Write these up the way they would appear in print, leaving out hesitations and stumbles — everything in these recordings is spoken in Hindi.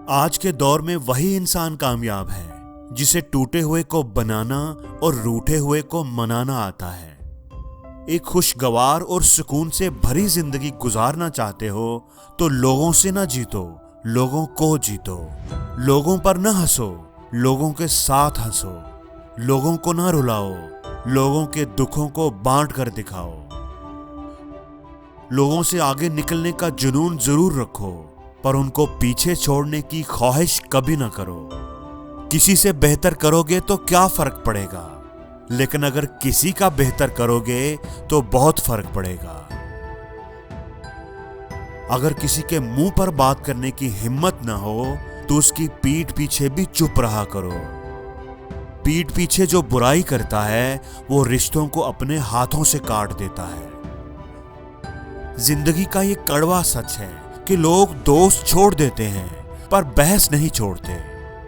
आज के दौर में वही इंसान कामयाब है जिसे टूटे हुए को बनाना और रूठे हुए को मनाना आता है। एक खुशगवार और सुकून से भरी जिंदगी गुजारना चाहते हो तो लोगों से ना जीतो, लोगों को जीतो। लोगों पर ना हंसो, लोगों के साथ हंसो। लोगों को ना रुलाओ, लोगों के दुखों को बांट कर दिखाओ। लोगों से आगे निकलने का जुनून जरूर रखो, पर उनको पीछे छोड़ने की ख्वाहिश कभी ना करो। किसी से बेहतर करोगे तो क्या फर्क पड़ेगा, लेकिन अगर किसी का बेहतर करोगे तो बहुत फर्क पड़ेगा। अगर किसी के मुंह पर बात करने की हिम्मत ना हो तो उसकी पीठ पीछे भी चुप रहा करो। पीठ पीछे जो बुराई करता है वो रिश्तों को अपने हाथों से काट देता है। जिंदगी का ये कड़वा सच है कि लोग दोस्त छोड़ देते हैं पर बहस नहीं छोड़ते।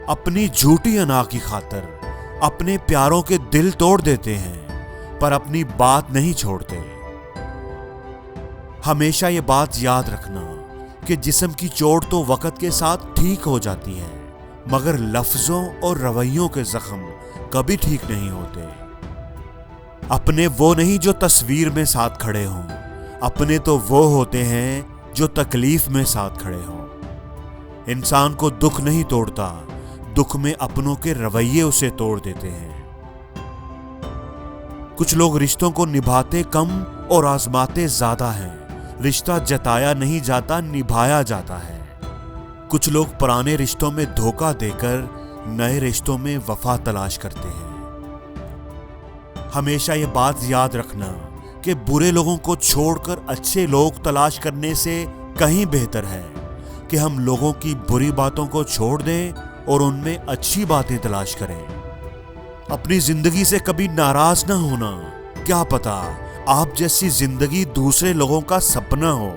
अपनी झूठी अना की खातिर अपने प्यारों के दिल तोड़ देते हैं पर अपनी बात नहीं छोड़ते। हमेशा ये बात याद रखना कि जिस्म की चोट तो वक्त के साथ ठीक हो जाती है, मगर लफ्जों और रवैयों के जख्म कभी ठीक नहीं होते। अपने वो नहीं जो तस्वीर में साथ खड़े हों, अपने तो वो होते हैं जो तकलीफ में साथ खड़े हों। इंसान को दुख नहीं तोड़ता, दुख में अपनों के रवैये उसे तोड़ देते हैं। कुछ लोग रिश्तों को निभाते कम और आजमाते ज्यादा हैं। रिश्ता जताया नहीं जाता, निभाया जाता है। कुछ लोग पुराने रिश्तों में धोखा देकर नए रिश्तों में वफा तलाश करते हैं। हमेशा ये बात याद रखना कि बुरे लोगों को छोड़कर अच्छे लोग तलाश करने से कहीं बेहतर है कि हम लोगों की बुरी बातों को छोड़ दें और उनमें अच्छी बातें तलाश करें। अपनी जिंदगी से कभी नाराज ना होना, क्या पता आप जैसी जिंदगी दूसरे लोगों का सपना हो।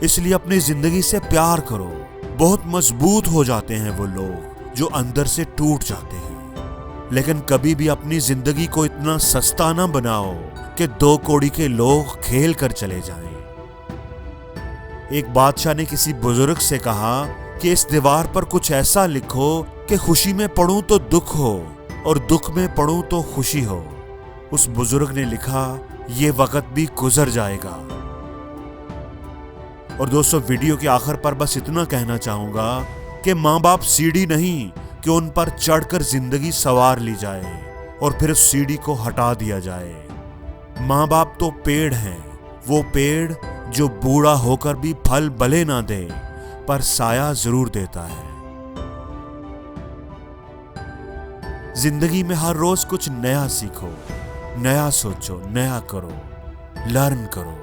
इसलिए अपनी जिंदगी से प्यार करो। बहुत मजबूत हो जाते हैं वो लोग जो अंदर से टूट जाते हैं। लेकिन कभी भी अपनी जिंदगी को इतना सस्ता ना बनाओ कि 2 कौड़ी के लोग खेल कर चले जाएं। एक बादशाह ने किसी बुजुर्ग से कहा कि इस दीवार पर कुछ ऐसा लिखो कि खुशी में पढ़ूं तो दुख हो और दुख में पढ़ूं तो खुशी हो। उस बुजुर्ग ने लिखा, ये वक्त भी गुजर जाएगा। और दोस्तों, वीडियो के आखिर पर बस इतना कहना चाहूंगा कि माँ बाप सीढ़ी नहीं कि उन पर चढ़कर जिंदगी सवार ली जाए और फिर उस सीढ़ी को हटा दिया जाए। माँ बाप तो पेड़ हैं, वो पेड़ जो बूढ़ा होकर भी फल भले ना दे पर साया जरूर देता है। जिंदगी में हर रोज कुछ नया सीखो, नया सोचो, नया करो, लर्न करो।